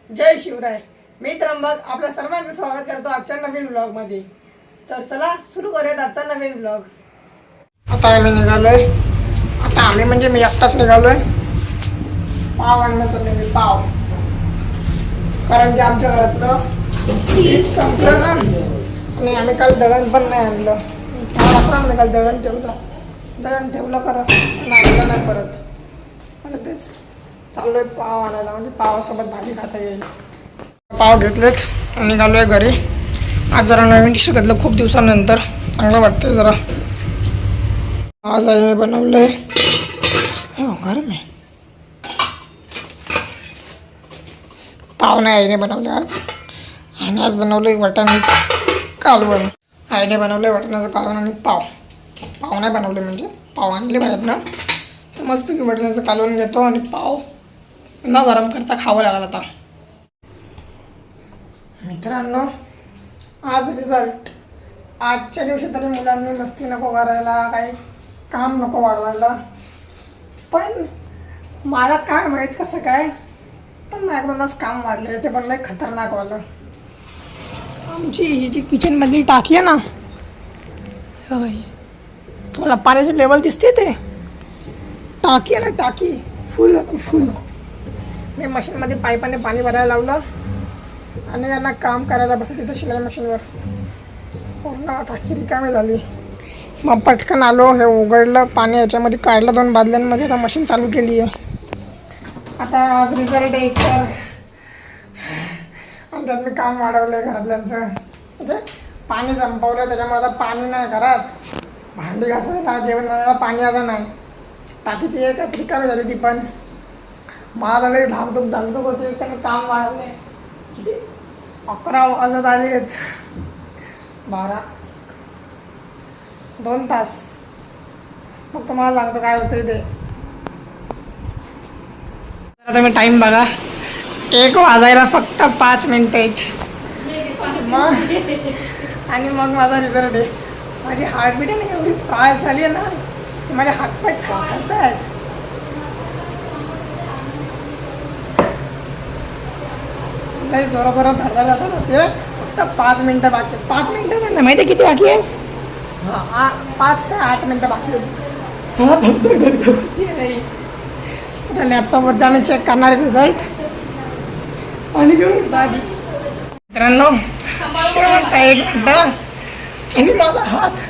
जय शिवराय. मी त्र्यंबक आपल्या सर्वांचं स्वागत करतो आजच्या नवीन व्लॉगमध्ये. तर चला सुरू करूयात आजचा नवीन व्लॉग. आता आम्ही निघालोय. आता आम्ही म्हणजे मी एकटाच निघालोय. पाव आणणं चाललंय मी, पाव. कारण की आमच्या घरातलं पीठ संपलं ना, आणि आम्ही काल दळण पण नाही आणलं. रात्रामध्ये काल दळण ठेवलं करा आणलं नाही परत. मला तेच चाललोय पाव आणायला, म्हणजे पावासोबत भाजी खाता येईल. पाव घेतलेत आणि निघालोय घरी. आज जरा नवीन टी शर्ट घेतलं खूप दिवसानंतर, चांगलं वाटतंय जरा. आज आहे बनवलंय गरम आहे. पाव नाही आईने बनवले आज. आणि आज बनवलंय वाटाणे कालवण. आईने बनवलंय वाटाण्याचं कालवण आणि पाव. पाव नाही बनवले, म्हणजे पाव आणले पाहिजेत ना, तर मस्तपैकी वाटाण्याचं कालवण घेतो आणि पाव न गरम करता खावं लागलं. आता मित्रांनो, आज रिझल्ट. आजच्या दिवशी तरी मुलांनी मस्ती नको करायला, काही काम नको वाढवायला. पण मला काय माहीत कसं काय, पण माझ्याकडूनच काम वाढलं. ते पण लय खतरनाक वालं. आमची ही जी किचनमधली टाकी आहे ना, तुम्हाला पाण्याची लेवल दिसते, ते टाकी आहे ना, टाकी फुल होती, फुल. मी मशीनमध्ये पाईपाने पाणी भरायला लावलं आणि यांना काम करायला बसलं तिथं शिलाई मशीनवर. पूर्ण टाकी रिकामी झाली. मग पटकन आलो, हे उघडलं, पाणी याच्यामध्ये काढलं 2 बादल्यांमध्ये. आता मशीन चालू केली आहे. आता आज रिझल्ट एक तर, आणि त्यात मी काम वाढवलं घरातल्यांचं. म्हणजे पाणी संपवलं, त्याच्यामुळे आता पाणी नाही घरात. भांडी घासायला, जेवण बनायला पाणी आता नाही. टाकी ती एकच रिकामी झाली ती पण. मला झाले धाकधूक होते. त्याने काम वाढवले. किती 11 वाजत आले आहेत. 12 2 तास. मग तुम्हाला सांगतो काय होतं ते. आता मी टाईम बघा, 1 वाजायला फक्त 5 मिनिटं आहेत. मग आणि मग माझा रिझल्ट आहे. माझी हार्टबीट आहे ना एवढी फास्ट झाली आहे ना, की माझे हातपाय थरथरत आहेत. काही जोरात धडधड जातात होते. फक्त 5 मिनिटं बाकी आहेत. 5 मिनिटं नाही, माहिती आहे किती बाकी आहे? 5 ते 8 मिनिटं बाकी आहेत. हा धगधग होती नाही. आता लॅपटॉपवरती आम्ही चेक करणार आहे रिझल्ट. आणि घेऊन आधी मित्रांनो, शेवटचा 1 मिनिट. आणि माझा हात,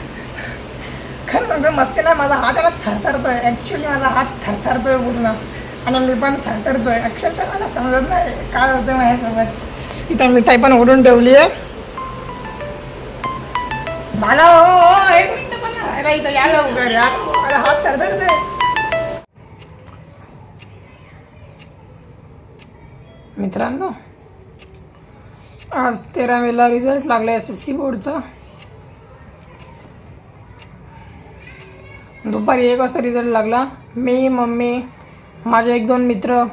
खरं सांगतो मस्ती नाही, माझा हात याला थरथरतोय. ॲक्च्युली माझा हात थरथरतोय पूर्ण, आणि मी पण थरथरतोय. अक्षरशः मला समजत नाही काय होतं माझ्यासोबत. इथं मिठाई पण ओढून ठेवली आहे. झाला हो 1 मिनिट पण राहिला इथं. या लवकर या, माझा हात थरथरतोय. मित्रांनो, आज 13 मेला रिझल्ट लागला SSC बोर्डचा. दुपारी 1 वाजता रिझल्ट लागला. मी, मम्मी, माझे 1-2 मित्र,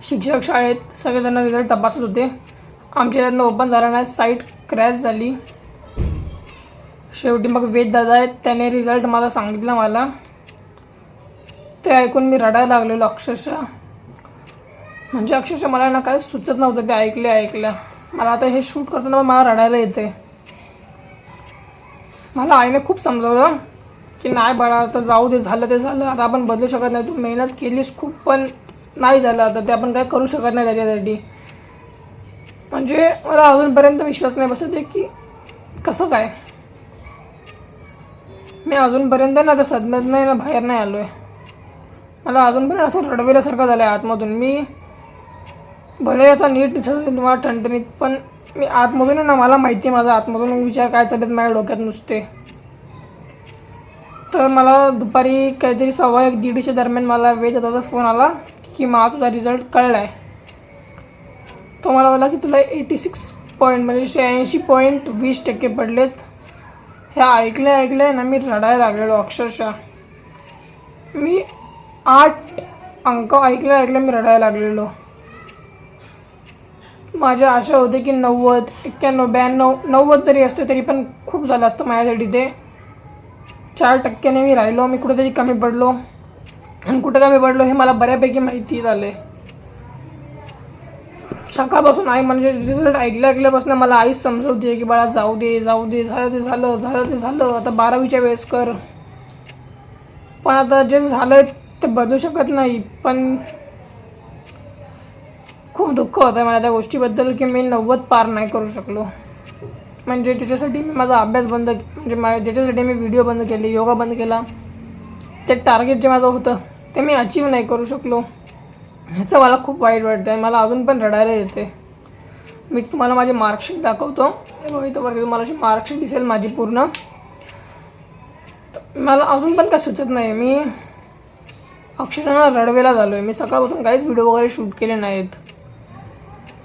शिक्षक शाळेत सगळेजण रिझल्ट तपासत होते. आमच्या यातनं ओपन झाला नाही, साईट क्रॅश झाली. शेवटी मग वेद दादा आहेत, त्याने रिझल्ट मला सांगितलं. मला ते ऐकून मी रडायला लागलेलो अक्षरशः. म्हणजे अक्षरशः मला ना काय सुचत नव्हतं ते ऐकल्या. मला आता हे शूट करताना मला रडायला येते. मला आईने खूप समजवलं की नाही बाळा, आता जाऊ दे, झालं ते झालं, आता आपण बदलू शकत नाही. तू मेहनत केलीस खूप, पण नाही झालं आता, ते आपण काय करू शकत नाही त्याच्यासाठी. म्हणजे मला अजूनपर्यंत विश्वास नाही बसत आहे की कसं काय. मी अजूनपर्यंत ना त्या सदम्यात नाही ना बाहेर नाही आलो आहे. मला अजूनपर्यंत असं रडवेल्यासारखं झालं आहे आतमधून. मी भले याचा नीट दिसत तुम्हाला ठणठणीत, पण मी आतमधून ना, मला माहिती आहे माझा आतमधून विचार काय चालत माझ्या डोक्यात नुसते. तर मला दुपारी काहीतरी 1:15-1:30च्या दरम्यान मला वेद दादाचा फोन आला की मला तुझा रिझल्ट कळला आहे. तो मला बोलला की तुला 86 पॉईंट म्हणजे 86.20% पडलेत. हे ऐकलं ना, मी रडायला लागलेलो अक्षरशः. मी 8 अंक ऐकलं मी रडायला लागलेलो. माझी आशा होती की 90, 91, 92, 90 जरी असते तरी पण खूप झालं असतं माझ्यासाठी. ते 4% मी राहिलो. मी कुठेतरी कमी पडलो, आणि कुठं कमी पडलो हे मला बऱ्यापैकी माहिती झालं. सकाळपासून आई म्हणजे रिझल्ट ऐकल्यापासून मला आईच समजवते की बाळा जाऊ दे जाऊ दे, झालं ते झालं, झालं ते झालं, आता 12वीच्या वेळेस कर. पण आता जे झालं ते बदलू शकत नाही. पण खूप दुःख होतं आहे मला त्या गोष्टीबद्दल की मी 90 पार नाही करू शकलो. म्हणजे ज्याच्यासाठी मी माझा अभ्यास बंद, म्हणजे ज्याच्यासाठी मी व्हिडिओ बंद केले, योगा बंद केला, ते टार्गेट जे माझं होतं ते मी अचीव नाही करू शकलो. ह्याचं मला खूप वाईट वाटतं आहे. मला अजून पण रडायला येते. मी तुम्हाला माझी मार्कशीट दाखवतो. इथं वरती तुम्हाला अशी मार्कशीट दिसेल माझी पूर्ण. मला अजून पण काय सुचत नाही. मी अक्षरशः रडवेला झालो आहे. मी सकाळपासून काहीच व्हिडिओ वगैरे शूट केले नाहीत.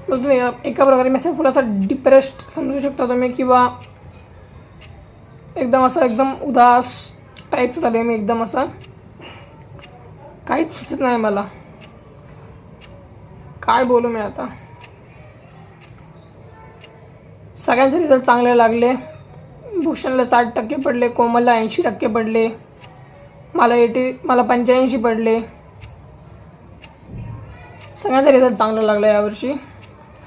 मग तुम्ही एका प्रकारे मी असं फुल डिप्रेस्ड समजू शकता तुम्ही, किंवा एकदम असं एकदम उदास टाईपचं झालं आहे मी. एकदम असं काहीच सुचत नाही मला. काय बोलू मी आता. सगळ्यांचे रिझल्ट चांगले लागले. भूषणला 60% पडले, कोमलला 80% पडले, मला 85 पडले. सगळ्यांचा रिझल्ट चांगला लागला यावर्षी.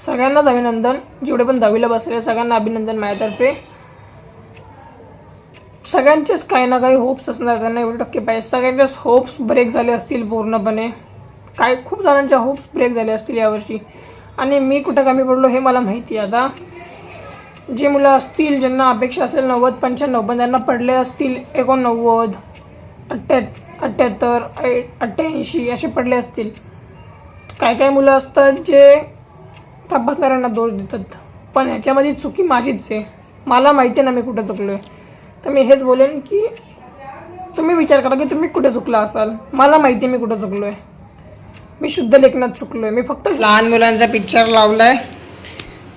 सगळ्यांनाच अभिनंदन. जेवढे पण 10वीला बसले सगळ्यांना अभिनंदन माझ्यातर्फे. सगळ्यांचेच काही ना काही होप्स असणार, त्यांना 90% पाहिजे. सगळ्यांचेच होप्स ब्रेक झाले असतील पूर्णपणे. खूप जणांच्या होप्स ब्रेक झाले असतील यावर्षी. आणि मी कुठं कमी पडलो हे मला माहिती आहे. आता जे मुलं असतील ज्यांना अपेक्षा असेल 90, 95, पण त्यांना पडले असतील 89, 78, 88 असे पडले असतील. काही मुलं असतात जे तपासणाऱ्यांना दोष देतात, पण ह्याच्यामध्ये चुकी माझीच आहे. मला माहिती आहे ना मी कुठं चुकलो आहे. तर मी हेच बोलेन की तुम्ही विचार करा की तुम्ही कुठे चुकला असाल. मला माहिती आहे मी कुठं चुकलो आहे. मी शुद्ध लेखनात चुकलो आहे. मी फक्त लहान मुलांचा पिक्चर लावला आहे,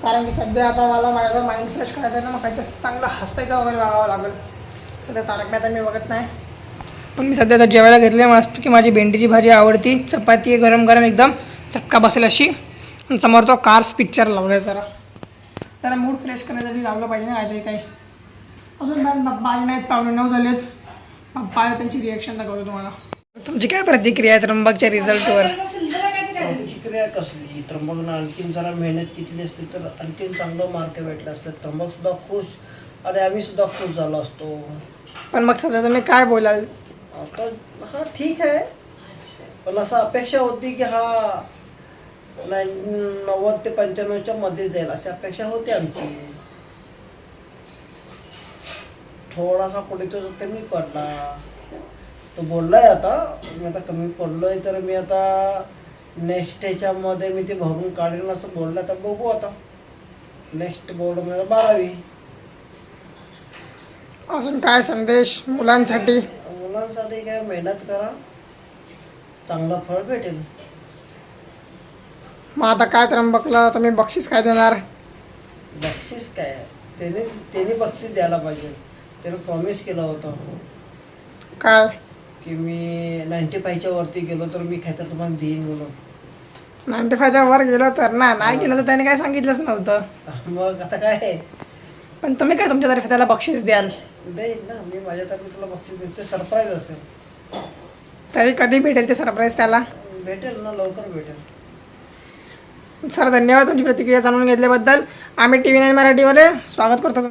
कारण की सध्या आता मला माझा माइंड फ्रेश करायचा आहे ना. मग काहीतरी चांगलं हसायचं वगैरे बघावं लागेल. सध्या तारक मेहता मी बघत नाही. पण मी सध्या आता जेवायला घेतले मस्त की माझी भेंडीची भाजी आवडती, चपाती आहे गरम गरम एकदम चटका बसेल अशी. आणि समोर तो कार्स पिक्चर लावला आहे. जरा मूड फ्रेश करण्यासाठी लावलं पाहिजे ना काहीतरी काही. अजून बाय नाहीत, 9:15 झालेत. बाय त्यांची रिॲक्शन दाखवतो तुम्हाला. तुमची काय प्रतिक्रिया आहे त्र्यंबकच्या रिझल्टवर? प्रतिक्रिया कसली, त्र्यंबकनं आणखीन जरा मेहनत घेतली असती तर आणखीन चांगलं मार्क भेटलं असतं. त्र्यंबक सुद्धा खुश आणि आम्ही सुद्धा खुश झालो असतो. पण मग सध्या तुम्ही काय बोलाल? आता हा ठीक आहे, पण असं अपेक्षा होती की हा 90 ते 95च्या मध्ये जाईल अशी अपेक्षा होती आमची. थोडासा कुठे तो कमी पडला. तो बोललाय आता मी आता कमी पडलोय, तर मी आता नेक्स्ट ह्याच्यामध्ये मी ते भरून काढेन असं बोललं. तर बघू आता नेक्स्ट बोर्ड मला 12वी. अजून काय संदेश मुलांसाठी? मुलांसाठी काय, मेहनत करा, चांगलं फळ भेटेल. मग आता काय त्र्यंबकला तुम्ही बक्षीस काय देणार? बक्षीस काय, त्याने बक्षीस द्यायला पाहिजे. त्यानं प्रॉमिस केलं होतं काय की मी 95च्या वरती गेलो तर मी काहीतरी तुम्हाला देईन म्हणून. 95च्या वर गेलो तर नाही गेलं तर त्याने काय सांगितलंच नव्हतं. मग आता काय आहे, पण तुम्ही काय तुमच्यातर्फे त्याला बक्षीस द्याल? देईन ना मी माझ्यातर्फे तुला बक्षीस देईन. ते सरप्राईज असेल. तरी कधी भेटेल ते सरप्राईज त्याला? भेटेल ना, लवकर भेटेल. सर धन्यवाद तुमची प्रतिक्रिया जाणून घेतल्याबद्दल. आम्ही TV9 मराठीवाले स्वागत करतो.